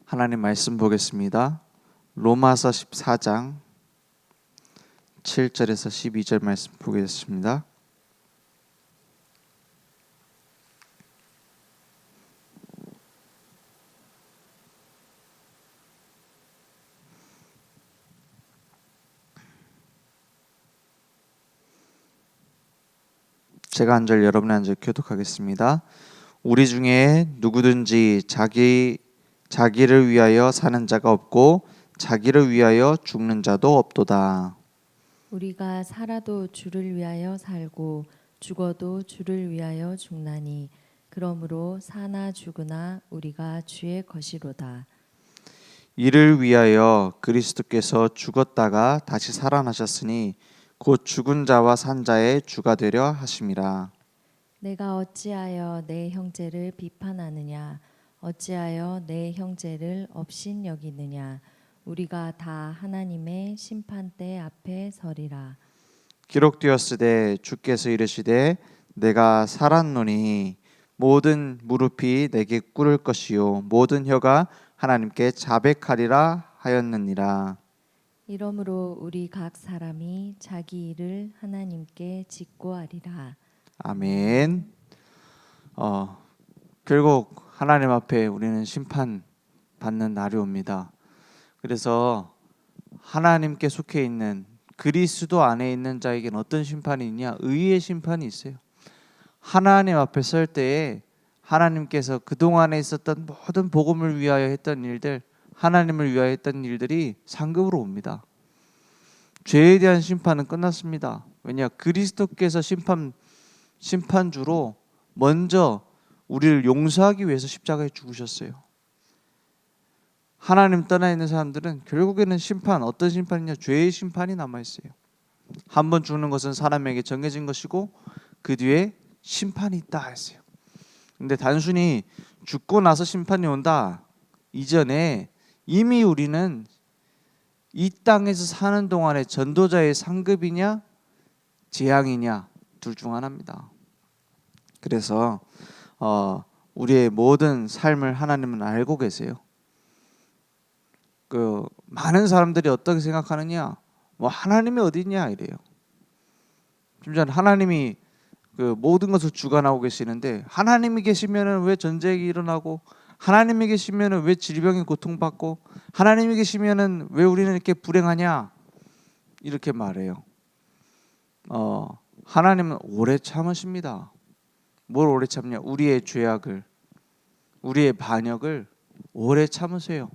하나님 말씀 보겠습니다. 로마서 14장 7절에서 12절 말씀 보겠습니다. 제가 한 절, 여러분의 한 절 교독하겠습니다. 우리 중에 누구든지 자기를 위하여 사는 자가 없고 자기를 위하여 죽는 자도 없도다. 우리가 살아도 주를 위하여 살고 죽어도 주를 위하여 죽나니 그러므로 사나 죽으나 우리가 주의 것이로다. 이를 위하여 그리스도께서 죽었다가 다시 살아나셨으니 곧 죽은 자와 산 자의 주가 되려 하심이라. 내가 어찌하여 내 형제를 비판하느냐 어찌하여 내 형제를 업신 여기느냐 우리가 다 하나님의 심판대 앞에 서리라. 기록되었으되 주께서 이르시되 내가 살았노니 모든 무릎이 내게 꿇을 것이요 모든 혀가 하나님께 자백하리라 하였느니라. 이러므로 우리 각 사람이 자기 일을 하나님께 직고하리라. 아멘. 결국 하나님 앞에 우리는 심판 받는 날이 옵니다. 그래서 하나님께 속해 있는 그리스도 안에 있는 자에게는 어떤 심판이 있냐? 의의 심판이 있어요. 하나님 앞에 설 때에 하나님께서 그동안에 있었던 모든 복음을 위하여 했던 일들, 하나님을 위하여 했던 일들이 상급으로 옵니다. 죄에 대한 심판은 끝났습니다. 왜냐? 그리스도께서 심판주로 먼저 우리를 용서하기 위해서 십자가에 죽으셨어요. 하나님 떠나 있는 사람들은 결국에는 심판, 어떤 심판이냐? 죄의 심판이 남아있어요. 한 번 죽는 것은 사람에게 정해진 것이고 그 뒤에 심판이 있다 했어요. 근데 단순히 죽고 나서 심판이 온다 이전에 이미 우리는 이 땅에서 사는 동안에 전도자의 상급이냐 재앙이냐 둘 중 하나입니다. 그래서 우리의 모든 삶을 하나님은 알고 계세요. 많은 사람들이 어떻게 생각하느냐? 하나님이 어디 있냐 이래요. 심지어 하나님이 모든 것을 주관하고 계시는데 하나님이 계시면은 왜 전쟁이 일어나고 하나님이 계시면은 왜 질병이 고통받고 하나님이 계시면은 왜 우리는 이렇게 불행하냐 이렇게 말해요. 하나님은 오래 참으십니다. 뭘 오래 참냐? 우리의 죄악을, 우리의 반역을 오래 참으세요.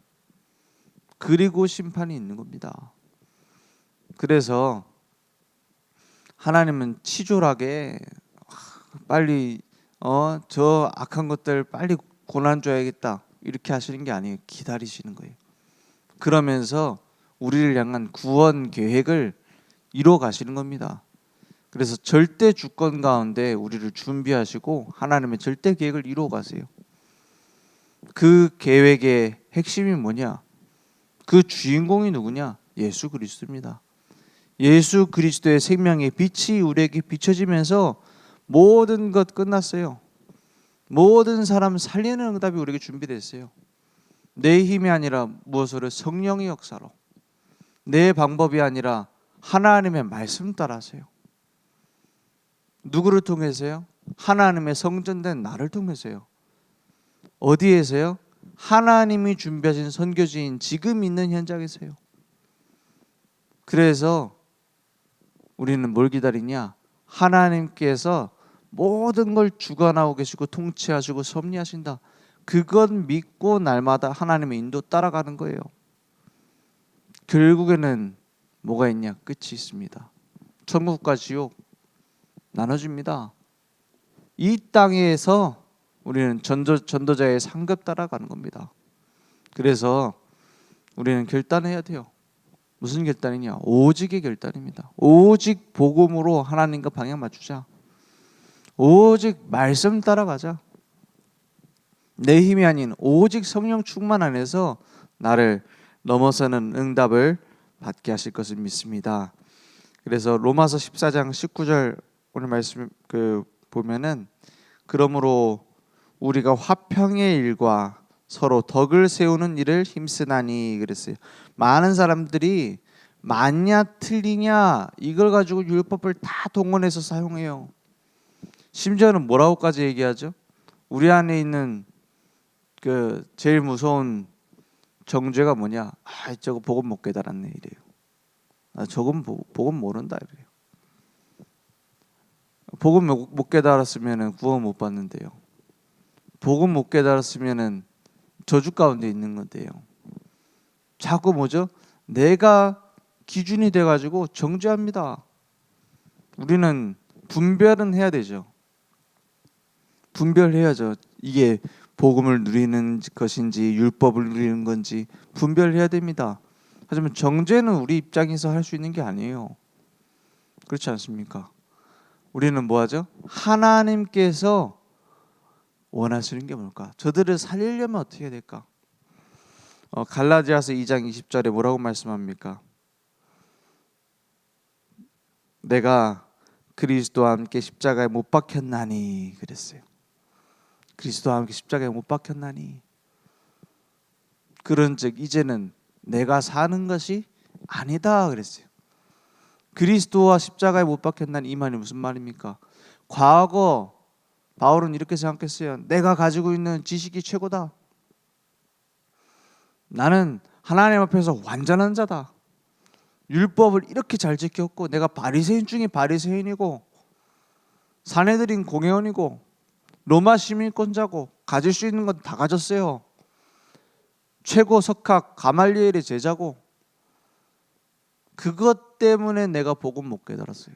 그리고 심판이 있는 겁니다. 그래서 하나님은 치졸하게 빨리 저 악한 것들 빨리 고난 줘야겠다 이렇게 하시는 게 아니에요. 기다리시는 거예요. 그러면서 우리를 향한 구원 계획을 이뤄 가시는 겁니다. 그래서 절대 주권 가운데 우리를 준비하시고 하나님의 절대 계획을 이루어 가세요. 그 계획의 핵심이 뭐냐? 그 주인공이 누구냐? 예수 그리스도입니다. 예수 그리스도의 생명의 빛이 우리에게 비춰지면서 모든 것 끝났어요. 모든 사람 살리는 응답이 우리에게 준비됐어요. 내 힘이 아니라 무엇으로? 성령의 역사로. 내 방법이 아니라 하나님의 말씀 따라서요. 누구를 통해서요? 하나님의 성전된 나를 통해서요. 어디에서요? 하나님이 준비하신 선교지인 지금 있는 현장에서요. 그래서 우리는 뭘 기다리냐? 하나님께서 모든 걸 주관하고 계시고 통치하시고 섭리하신다. 그것 믿고 날마다 하나님의 인도 따라가는 거예요. 결국에는 뭐가 있냐? 끝이 있습니다. 천국과 지옥 나눠집니다. 이 땅에서 우리는 전도자의 상급 따라가는 겁니다. 그래서 우리는 결단해야 돼요. 무슨 결단이냐? 오직의 결단입니다. 오직 복음으로 하나님과 방향 맞추자. 오직 말씀 따라가자. 내 힘이 아닌 오직 성령 충만 안에서 나를 넘어서는 응답을 받게 하실 것을 믿습니다. 그래서 로마서 14장 19절 오늘 말씀 보면은 그러므로 우리가 화평의 일과 서로 덕을 세우는 일을 힘쓰나니 그랬어요. 많은 사람들이 맞냐 틀리냐 이걸 가지고 율법을 다 동원해서 사용해요. 심지어는 뭐라고까지 얘기하죠? 우리 안에 있는 그 제일 무서운 정죄가 뭐냐? 아, 저거 복음 못 깨달았네 이래요. 아, 저건 복음 모른다 이래요. 복음 못 깨달았으면은 구원 못 받는데요. 복음 못 깨달았으면은 저주 가운데 있는 건데요. 자꾸 뭐죠? 내가 기준이 돼가지고 정죄합니다. 우리는 분별은 해야 되죠. 분별해야죠. 이게 복음을 누리는 것인지 율법을 누리는 건지 분별해야 됩니다. 하지만 정죄는 우리 입장에서 할 수 있는 게 아니에요. 그렇지 않습니까? 우리는 뭐하죠? 하나님께서 원하시는 게 뭘까? 저들을 살리려면 어떻게 해야 될까? 갈라디아서 2장 20절에 뭐라고 말씀합니까? 내가 그리스도와 함께 십자가에 못 박혔나니 그랬어요. 그리스도와 함께 십자가에 못 박혔나니 그런즉 이제는 내가 사는 것이 아니다 그랬어요. 그리스도와 십자가에 못 박혔나니 이 말이 무슨 말입니까? 과거 바울은 이렇게 생각했어요. 내가 가지고 있는 지식이 최고다. 나는 하나님 앞에서 완전한 자다. 율법을 이렇게 잘 지켰고 내가 바리새인 중에 바리새인이고 사내들인 공회원이고 로마 시민권자고 가질 수 있는 건 다 가졌어요. 최고 석학 가말리엘의 제자고 그것 때문에 내가 복음 못 깨달았어요.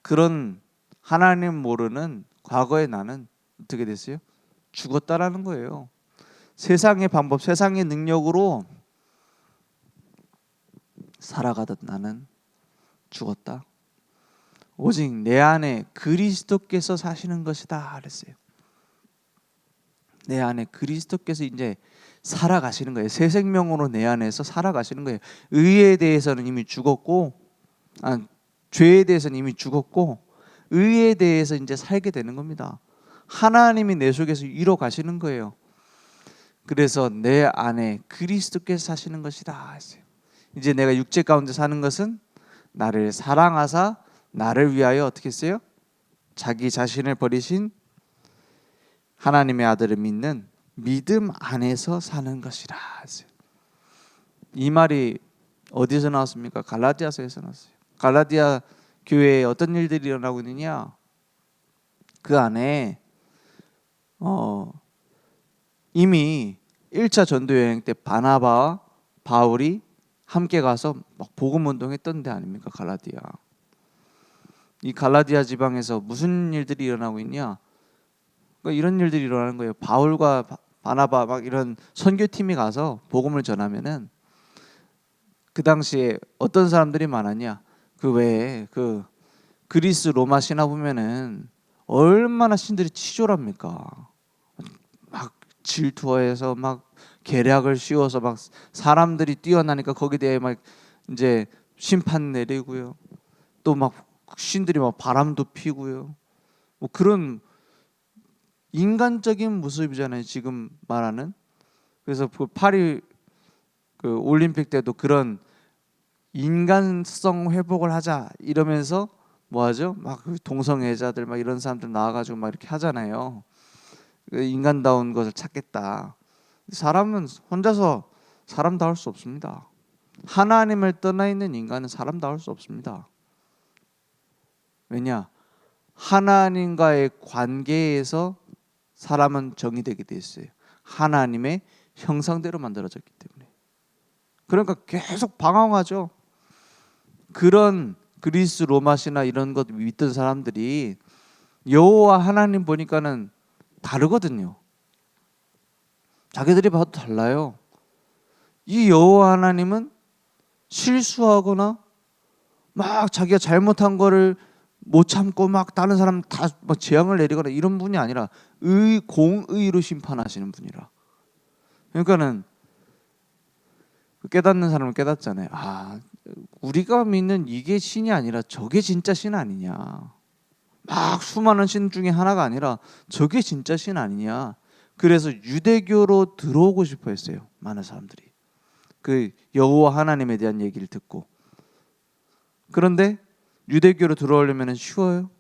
그런 하나님 모르는 과거의 나는 어떻게 됐어요? 죽었다라는 거예요. 세상의 방법, 세상의 능력으로 살아가던 나는 죽었다. 오직 내 안에 그리스도께서 사시는 것이다 그랬어요. 내 안에 그리스도께서 이제 살아가시는 거예요. 새 생명으로 내 안에서 살아가시는 거예요. 의에 대해서는 이미 죽었고, 죄에 대해서는 이미 죽었고, 의에 대해서 이제 살게 되는 겁니다. 하나님이 내 속에서 이뤄 가시는 거예요. 그래서 내 안에 그리스도께서 사시는 것이다 했어요. 이제 내가 육체 가운데 사는 것은 나를 사랑하사 나를 위하여 어떻게 했어요? 자기 자신을 버리신 하나님의 아들을 믿는 믿음 안에서 사는 것이라 했어요. 이 말이 어디서 나왔습니까? 갈라디아서에서 나왔어요. 갈라디아 교회에 어떤 일들이 일어나고 있느냐? 그 안에 이미 1차 전도 여행 때 바나바와 바울이 함께 가서 막 복음 운동했던 데 아닙니까? 갈라디아. 이 갈라디아 지방에서 무슨 일들이 일어나고 있냐? 그러니까 이런 일들이 일어나는 거예요. 바울과 바나바 막 이런 선교팀이 가서 복음을 전하면은 그 당시에 어떤 사람들이 많았냐? 그 외에 그 그리스 로마 신화 보면은 얼마나 신들이 치졸합니까? 막 질투해서 막 계략을 씌워서 막 사람들이 뛰어나니까 거기에 대해 막 이제 심판 내리고요. 또 막 신들이 막 바람도 피고요. 뭐 그런 인간적인 모습이잖아요. 지금 말하는. 그래서 그 파리 그 올림픽 때도 그런 인간성 회복을 하자 이러면서 뭐 하죠? 막 동성애자들 막 이런 사람들 나와가지고 막 이렇게 하잖아요. 인간다운 것을 찾겠다. 사람은 혼자서 사람다울 수 없습니다. 하나님을 떠나 있는 인간은 사람다울 수 없습니다. 왜냐? 하나님과의 관계에서 사람은 정의되게 돼 있어요. 하나님의 형상대로 만들어졌기 때문에. 그러니까 계속 방황하죠. 그런 그리스 로마 신화 이런 것 믿던 사람들이 여호와 하나님 보니까는 다르거든요. 자기들이 봐도 달라요. 이 여호와 하나님은 실수하거나 막 자기가 잘못한 거를 못 참고 막 다른 사람 다 막 재앙을 내리거나 이런 분이 아니라 공의로 심판하시는 분이라. 그러니까는 깨닫는 사람은 깨닫잖아요. 아, 우리가 믿는 이게 신이 아니라 저게 진짜 신 아니냐. 막 수많은 신 중에 하나가 아니라 저게 진짜 신 아니냐. 그래서 유대교로 들어오고 싶어 했어요. 많은 사람들이. 그 여호와 하나님에 대한 얘기를 듣고. 그런데 유대교로 들어오려면 쉬워요?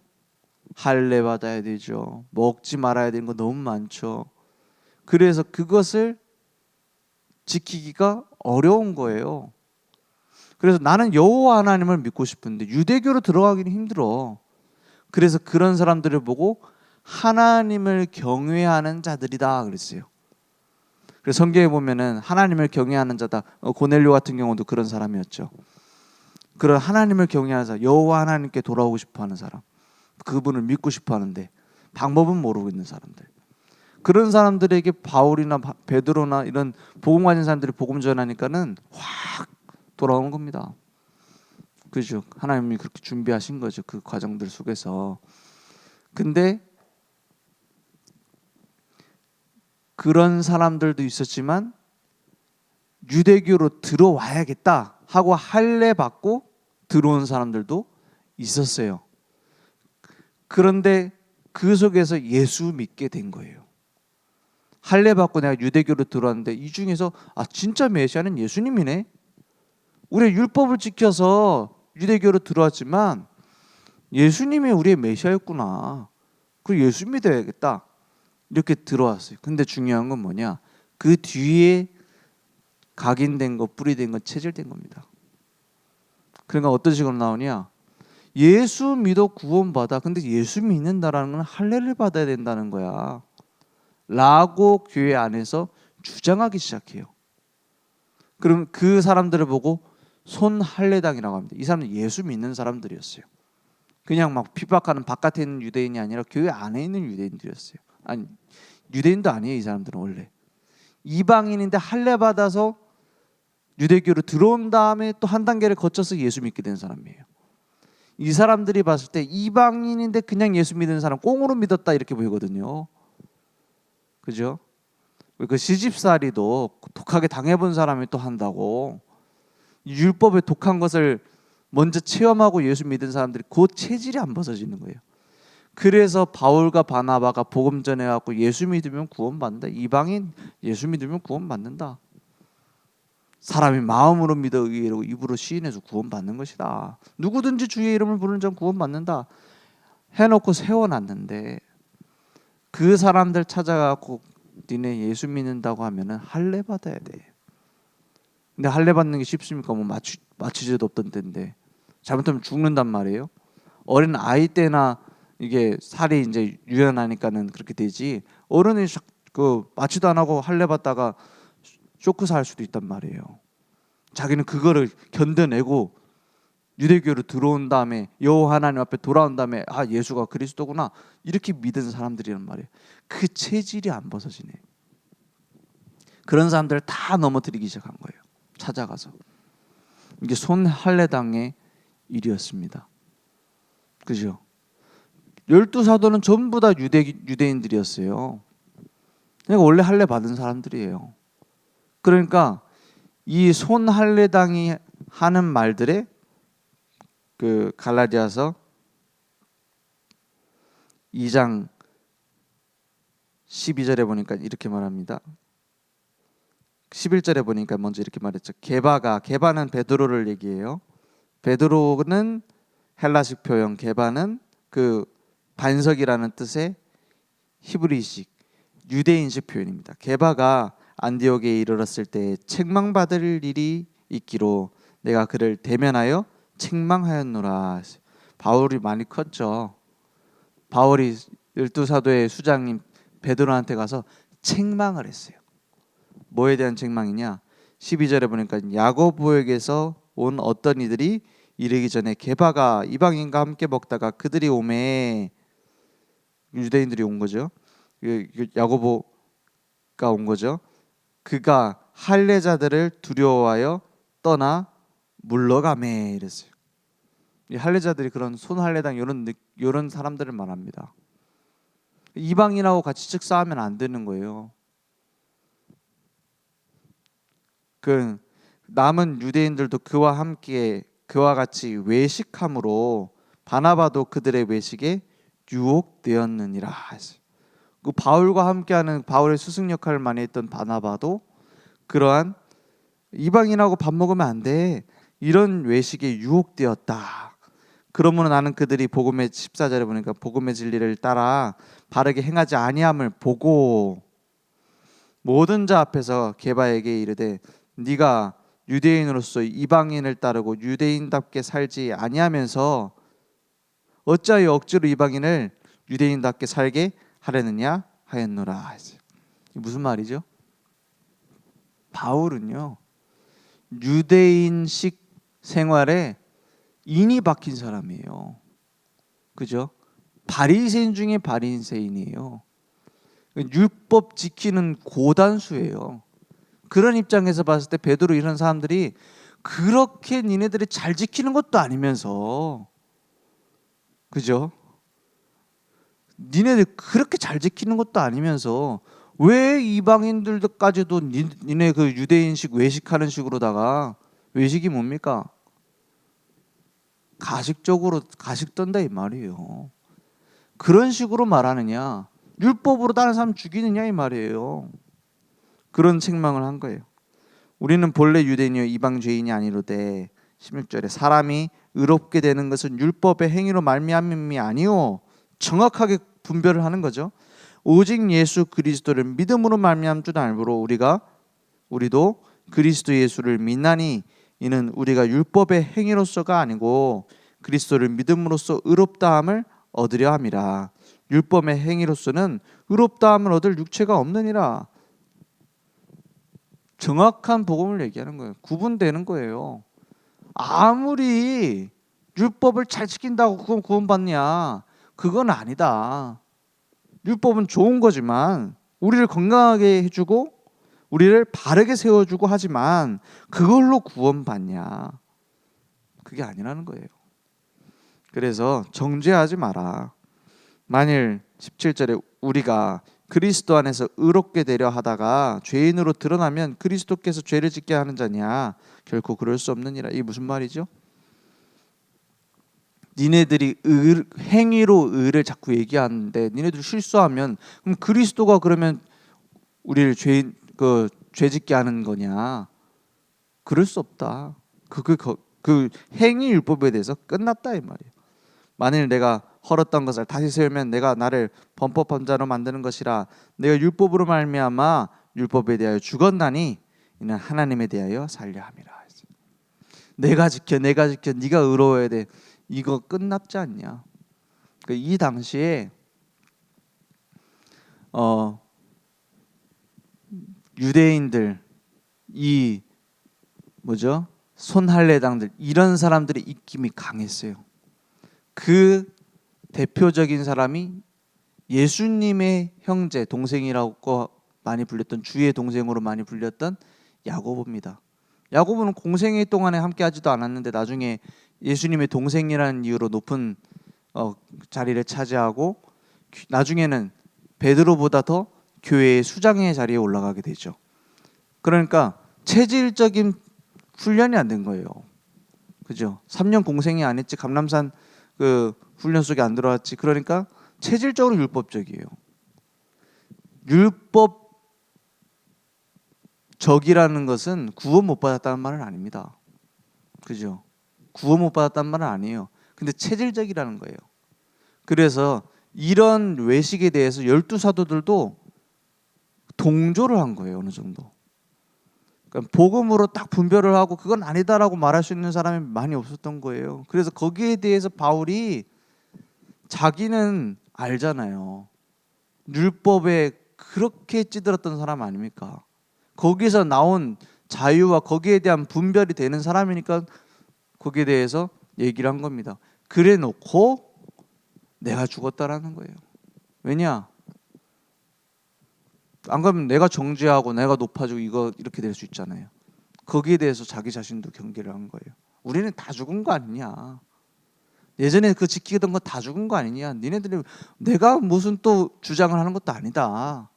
할례 받아야 되죠. 먹지 말아야 되는 거 너무 많죠. 그래서 그것을 지키기가 어려운 거예요. 그래서 나는 여호와 하나님을 믿고 싶은데 유대교로 들어가기는 힘들어. 그래서 그런 사람들을 보고 하나님을 경외하는 자들이다 그랬어요. 그래서 성경에 보면은 하나님을 경외하는 자다. 고넬료 같은 경우도 그런 사람이었죠. 그런 하나님을 경외하는 자, 여호와 하나님께 돌아오고 싶어하는 사람, 그분을 믿고 싶어하는데 방법은 모르고 있는 사람들. 그런 사람들에게 바울이나 베드로나 이런 복음 가진 사람들이 복음 전하니까는 확 돌아오는 겁니다. 그죠? 하나님이 그렇게 준비하신 거죠. 그 과정들 속에서. 근데 그런 사람들도 있었지만 유대교로 들어와야겠다 하고 할례 받고 들어온 사람들도 있었어요. 그런데 그 속에서 예수 믿게 된 거예요. 할례 받고 내가 유대교로 들어왔는데 이 중에서 진짜 메시아는 예수님이네. 우리의 율법을 지켜서 유대교로 들어왔지만 예수님이 우리의 메시아였구나. 그리고 예수 믿어야겠다. 이렇게 들어왔어요. 근데 중요한 건 뭐냐? 그 뒤에 각인된 거, 뿌리된 거, 체질된 겁니다. 그러니까 어떤 식으로 나오냐? 예수 믿어 구원받아. 근데 예수 믿는다라는 건 할례를 받아야 된다는 거야. 라고 교회 안에서 주장하기 시작해요. 그럼 그 사람들을 보고 손할례당이라고 합니다. 이 사람은 예수 믿는 사람들이었어요. 그냥 막 핍박하는 바깥에 있는 유대인이 아니라 교회 안에 있는 유대인들이었어요. 아니, 유대인도 아니에요. 이 사람들은 원래 이방인인데 할례 받아서 유대교로 들어온 다음에 또 한 단계를 거쳐서 예수 믿게 된 사람이에요. 이 사람들이 봤을 때 이방인인데 그냥 예수 믿는 사람 꽁으로 믿었다 이렇게 보이거든요. 그죠? 그 시집살이도 독하게 당해본 사람이 또 한다고. 율법의 독한 것을 먼저 체험하고 예수 믿은 사람들이 그 체질이 안 벗어지는 거예요. 그래서 바울과 바나바가 복음 전해갖고 예수 믿으면 구원받는다. 이방인 예수 믿으면 구원받는다. 사람이 마음으로 믿어 의로 입으로 시인해서 구원받는 것이다. 누구든지 주의 이름을 부르는 자는 구원받는다. 해놓고 세워놨는데 그 사람들 찾아가고 니네 예수 믿는다고 하면은 할례 받아야 돼. 근데 할례 받는 게 쉽습니까? 뭐 마취제도 없던 때인데 잘못하면 죽는단 말이에요. 어린 아이 때나 이게 살이 이제 유연하니까는 그렇게 되지. 어른이 그 마취도 안 하고 할례 받다가 쇼크 살 수도 있단 말이에요. 자기는 그거를 견뎌내고 유대교로 들어온 다음에 여호와 하나님 앞에 돌아온 다음에 예수가 그리스도구나 이렇게 믿은 사람들이란 말이에요. 그 체질이 안 벗어지네. 그런 사람들을 다 넘어뜨리기 시작한 거예요. 찾아가서. 이게 손할례당의 일이었습니다. 그죠? 12사도는 전부 다 유대인들이었어요. 그러니까 원래 할례 받은 사람들이에요. 그러니까 이 손할례당이 하는 말들에 그 갈라디아서 2장 12절에 보니까 이렇게 말합니다. 11절에 보니까 먼저 이렇게 말했죠. 게바는 베드로를 얘기해요. 베드로는 헬라식 표현, 게바는 그 반석이라는 뜻의 히브리식 유대인식 표현입니다. 게바가 안디옥에 이르렀을 때 책망받을 일이 있기로 내가 그를 대면하여 책망하였노라. 바울이 많이 컸죠. 바울이 12사도의 수장님 베드로한테 가서 책망을 했어요. 뭐에 대한 책망이냐? 12절에 보니까 야고보에게서 온 어떤 이들이 이르기 전에 게바가 이방인과 함께 먹다가 그들이 오매, 유대인들이 온 거죠. 야고보가 온 거죠. 그가 할례자들을 두려워하여 떠나 물러가매 이랬어요. 이 할례자들이 그런 손할례당 이런 사람들을 말합니다. 이방인하고 같이 식사하면 안 되는 거예요. 그 남은 유대인들도 그와 함께 그와 같이 외식함으로 바나바도 그들의 외식에 유혹되었느니라. 그 바울과 함께하는 바울의 스승 역할을 많이 했던 바나바도 그러한 이방인하고 밥 먹으면 안 돼, 이런 외식에 유혹되었다. 그러므로 나는 그들이 복음의 14절에 보니까 복음의 진리를 따라 바르게 행하지 아니함을 보고 모든 자 앞에서 게바에게 이르되 네가 유대인으로서 이방인을 따르고 유대인답게 살지 아니하면서 어찌하여 억지로 이방인을 유대인답게 살게 하려느냐 하였노라. 무슨 말이죠? 바울은요, 유대인식 생활에 인이 박힌 사람이에요. 그죠? 바리새인 중에 바리새인이에요. 율법 지키는 고단수예요. 그런 입장에서 봤을 때 베드로 이런 사람들이 그렇게 니네들이 잘 지키는 것도 아니면서, 그죠? 니네들 그렇게 잘 지키는 것도 아니면서 왜 이방인들까지도 니네 그 유대인식 외식하는 식으로다가, 외식이 뭡니까? 가식적으로 가식 떤다 이 말이에요. 그런 식으로 말하느냐, 율법으로 다른 사람 죽이느냐 이 말이에요. 그런 책망을 한 거예요. 우리는 본래 유대인이요 이방 죄인이 아니로되 16절에 사람이 의롭게 되는 것은 율법의 행위로 말미암음이 아니요, 정확하게 분별을 하는 거죠. 오직 예수 그리스도를 믿음으로 말미암은 줄 알므로 우리도 그리스도 예수를 믿나니 이는 우리가 율법의 행위로서가 아니고 그리스도를 믿음으로써 의롭다함을 얻으려 함이라. 율법의 행위로서는 의롭다함을 얻을 육체가 없느니라. 정확한 복음을 얘기하는 거예요. 구분되는 거예요. 아무리 율법을 잘 지킨다고 그건 구원받냐? 그건 아니다. 율법은 좋은 거지만 우리를 건강하게 해주고 우리를 바르게 세워주고 하지만 그걸로 구원받냐? 그게 아니라는 거예요. 그래서 정죄하지 마라. 만일 17절에 우리가 그리스도 안에서 의롭게 되려 하다가 죄인으로 드러나면 그리스도께서 죄를 짓게 하는 자냐? 결코 그럴 수 없느니라. 이게 무슨 말이죠? 니네들이 행위로 의를 자꾸 얘기하는데 니네들 실수하면 그럼 그리스도가 그러면 우리를 죄짓게 하는 거냐? 그럴 수 없다. 그 행위 율법에 대해서 끝났다 이 말이에요. 만일 내가 헐었던 것을 다시 세우면 내가 나를 범법한 자로 만드는 것이라. 내가 율법으로 말미암아 율법에 대하여 죽었나니 이는 하나님에 대하여 살려 함이라. 내가 지켜 네가 의로워야 돼. 이거 끝났지 않냐? 이 당시에 유대인들, 이 손할례당들, 이런 사람들의 입김이 강했어요. 그 대표적인 사람이 예수님의 형제, 동생이라고 많이 불렸던, 주의 동생으로 많이 불렸던 야고보입니다. 야고보는 공생애 동안에 함께하지도 않았는데 나중에 예수님의 동생이라는 이유로 높은 자리를 차지하고 나중에는 베드로보다 더 교회의 수장의 자리에 올라가게 되죠. 그러니까 체질적인 훈련이 안 된 거예요. 그죠? 3년 공생이 안 했지, 감람산 그 훈련 속에 안 들어왔지. 그러니까 체질적으로 율법적이에요. 율법적이라는 것은 구원 못 받았다는 말은 아닙니다. 그죠? 구원 못 받았다는 말은 아니에요. 근데 체질적이라는 거예요. 그래서 이런 외식에 대해서 12사도들도 동조를 한 거예요. 어느 정도. 그러니까 복음으로 딱 분별을 하고 그건 아니다라고 말할 수 있는 사람이 많이 없었던 거예요. 그래서 거기에 대해서 바울이 자기는 알잖아요. 율법에 그렇게 찌들었던 사람 아닙니까? 거기서 나온 자유와 거기에 대한 분별이 되는 사람이니까 거기에 대해서 얘기를 한 겁니다. 그래 놓고 내가 죽었다라는 거예요. 왜냐? 안 그러면 내가 정죄하고 내가 높아지고 이거 이렇게 될 수 있잖아요. 거기에 대해서 자기 자신도 경계를 한 거예요. 우리는 다 죽은 거 아니냐? 예전에 그 지키던 거 다 죽은 거 아니냐? 니네들이 내가 무슨 또 주장을 하는 것도 아니다.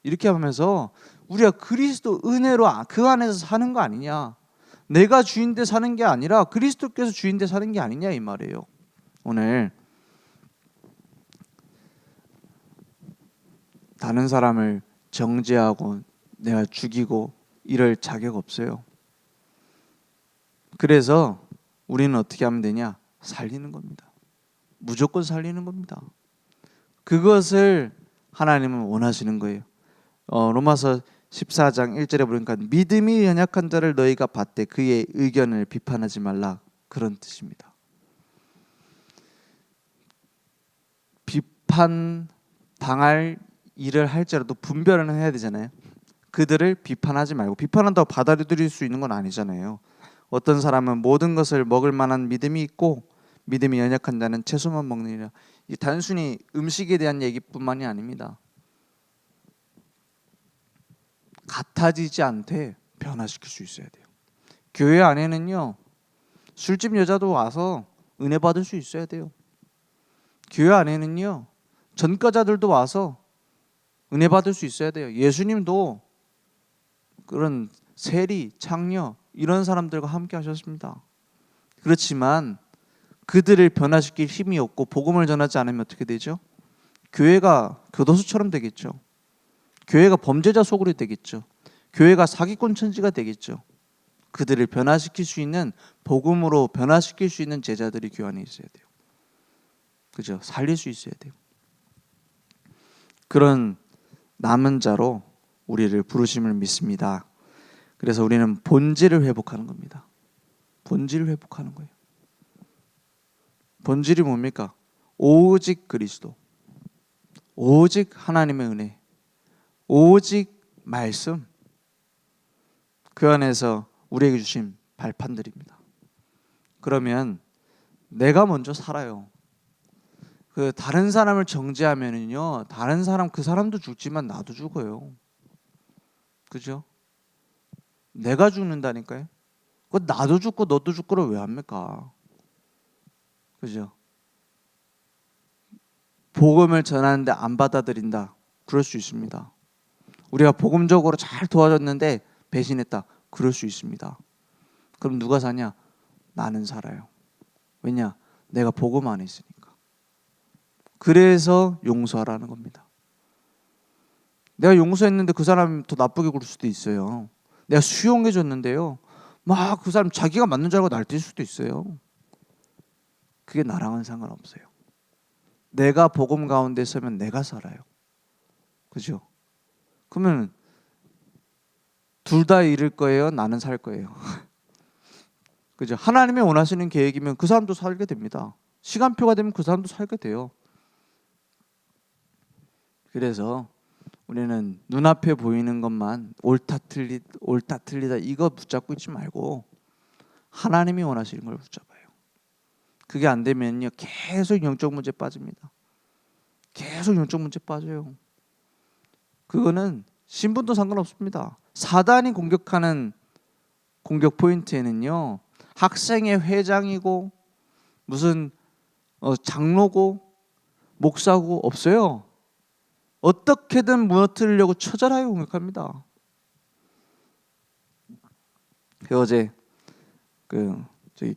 이렇게 하면서 우리가 그리스도 은혜로 그 안에서 사는 거 아니냐? 내가 주인데 사는 게 아니라 그리스도께서 주인데 사는 게 아니냐 이 말이에요. 오늘 다른 사람을 정죄하고 내가 죽이고 이럴 자격 없어요. 그래서 우리는 어떻게 하면 되냐? 살리는 겁니다. 무조건 살리는 겁니다. 그것을 하나님은 원하시는 거예요. 로마서 14장 1절에 보니까 믿음이 연약한 자를 너희가 받되 그의 의견을 비판하지 말라, 그런 뜻입니다. 비판 당할 일을 할지라도 분별은 해야 되잖아요. 그들을 비판하지 말고, 비판한다고 받아들일 수 있는 건 아니잖아요. 어떤 사람은 모든 것을 먹을 만한 믿음이 있고 믿음이 연약한 자는 채소만 먹느니라. 이 단순히 음식에 대한 얘기뿐만이 아닙니다. 같아지지 않되 변화시킬 수 있어야 돼요. 교회 안에는요, 술집 여자도 와서 은혜 받을 수 있어야 돼요. 교회 안에는요, 전과자들도 와서 은혜 받을 수 있어야 돼요. 예수님도 그런 세리, 창녀 이런 사람들과 함께 하셨습니다. 그렇지만 그들을 변화시킬 힘이 없고 복음을 전하지 않으면 어떻게 되죠? 교회가 교도소처럼 되겠죠. 교회가 범죄자 소굴이 되겠죠. 교회가 사기꾼 천지가 되겠죠. 그들을 변화시킬 수 있는, 복음으로 변화시킬 수 있는 제자들이 교회 안에 있어야 돼요. 그죠? 살릴 수 있어야 돼요. 그런 남은 자로 우리를 부르심을 믿습니다. 그래서 우리는 본질을 회복하는 겁니다. 본질을 회복하는 거예요. 본질이 뭡니까? 오직 그리스도, 오직 하나님의 은혜, 오직 말씀, 그 안에서 우리에게 주신 발판들입니다. 그러면 내가 먼저 살아요. 그 다른 사람을 정죄하면은요, 다른 사람, 그 사람도 죽지만 나도 죽어요. 그죠? 내가 죽는다니까요. 그 나도 죽고 너도 죽고를 왜 합니까? 그죠? 복음을 전하는데 안 받아들인다, 그럴 수 있습니다. 우리가 복음적으로 잘 도와줬는데 배신했다, 그럴 수 있습니다. 그럼 누가 사냐? 나는 살아요. 왜냐? 내가 복음 안에 있으니까. 그래서 용서하라는 겁니다. 내가 용서했는데 그 사람이 더 나쁘게 굴 수도 있어요. 내가 수용해 줬는데요, 막 그 사람 자기가 맞는 줄 알고 날뛸 수도 있어요. 그게 나랑은 상관없어요. 내가 복음 가운데 서면 내가 살아요. 그죠? 그러면 둘 다 잃을 거예요? 나는 살 거예요? 그죠? 하나님이 원하시는 계획이면 그 사람도 살게 됩니다. 시간표가 되면 그 사람도 살게 돼요. 그래서 우리는 눈앞에 보이는 것만 옳다 틀리다 이거 붙잡고 있지 말고 하나님이 원하시는 걸 붙잡아요. 그게 안 되면요, 계속 영적 문제 빠집니다. 계속 영적 문제 빠져요. 그거는 신분도 상관없습니다. 사단이 공격하는 공격 포인트에는요, 학생의 회장이고 무슨 장로고 목사고 없어요. 어떻게든 무너뜨리려고 처절하게 공격합니다. 어제 저희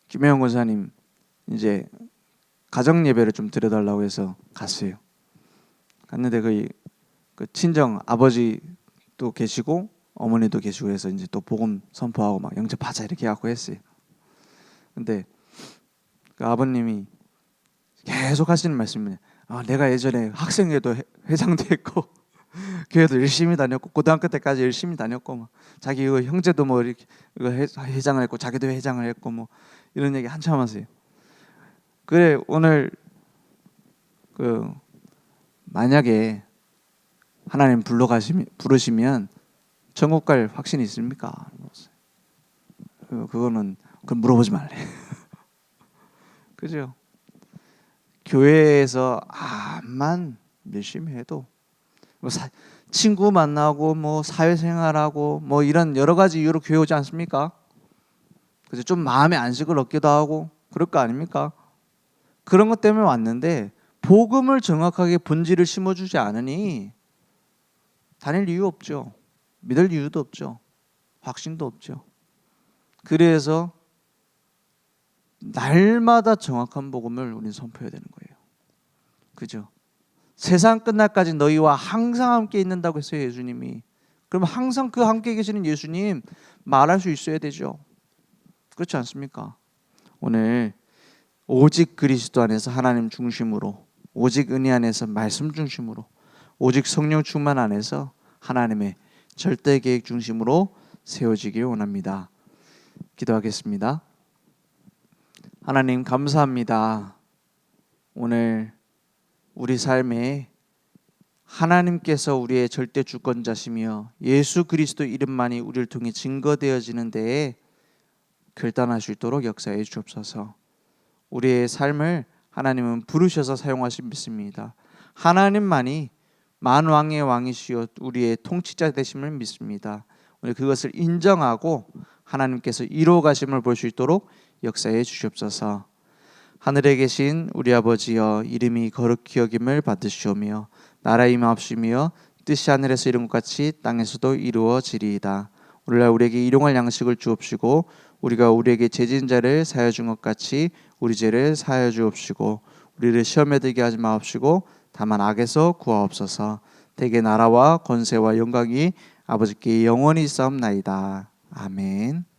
김혜영 권사님 이제 가정 예배를 좀 드려달라고 해서 갔어요. 갔는데 그 친정 아버지도 계시고 어머니도 계시고 해서 이제 또 복음 선포하고 막 영접하자 이렇게 해갖고 했어요. 근데 그 아버님이 계속 하시는 말씀이, 내가 예전에 학생회도 회장도 했고 교회도 열심히 다녔고 고등학교 때까지 열심히 다녔고 막 자기 이거 형제도 뭐 이렇게 이거 회장을 했고 자기도 회장을 했고 뭐 이런 얘기 한참 하세요. 그래, 오늘 만약에 하나님 부르시면 천국 갈 확신이 있습니까? 그거는 물어보지 말래. 그죠? 교회에서 암만 열심히 해도 뭐 친구 만나고 뭐 사회생활하고 뭐 이런 여러 가지 이유로 교회 오지 않습니까? 그죠? 좀 마음의 안식을 얻기도 하고 그럴 거 아닙니까? 그런 것 때문에 왔는데 복음을 정확하게 본질을 심어주지 않으니 다닐 이유 없죠. 믿을 이유도 없죠. 확신도 없죠. 그래서 날마다 정확한 복음을 우리는 선포해야 되는 거예요. 그죠? 세상 끝날까지 너희와 항상 함께 있는다고 했어요, 예수님이. 그럼 항상 그 함께 계시는 예수님 말할 수 있어야 되죠. 그렇지 않습니까? 오늘 오직 그리스도 안에서 하나님 중심으로, 오직 은혜 안에서 말씀 중심으로, 오직 성령 충만 안에서 하나님의 절대 계획 중심으로 세워지길 원합니다. 기도하겠습니다. 하나님 감사합니다. 오늘 우리 삶에 하나님께서 우리의 절대 주권자시며 예수 그리스도 이름만이 우리를 통해 증거되어지는 데에 결단할 수 있도록 역사해 주옵소서. 우리의 삶을 하나님은 부르셔서 사용하신 믿습니다. 하나님만이 만왕의 왕이시여 우리의 통치자 되심을 믿습니다. 오늘 그것을 인정하고 하나님께서 이루어 가심을 볼 수 있도록 역사해 주시옵소서. 하늘에 계신 우리 아버지여 이름이 거룩히 여김을 받으시오며 나라의 임하옵시며 뜻이 하늘에서 이룬 것 같이 땅에서도 이루어지리이다. 오늘날 우리에게 일용할 양식을 주옵시고 우리가 우리에게 죄진 자를 사하여 준 것 같이 우리 죄를 사하여 주옵시고 우리를 시험에 들게 하지 마옵시고 다만 악에서 구하옵소서. 대개 나라와 권세와 영광이 아버지께 영원히 있사옵나이다. 아멘.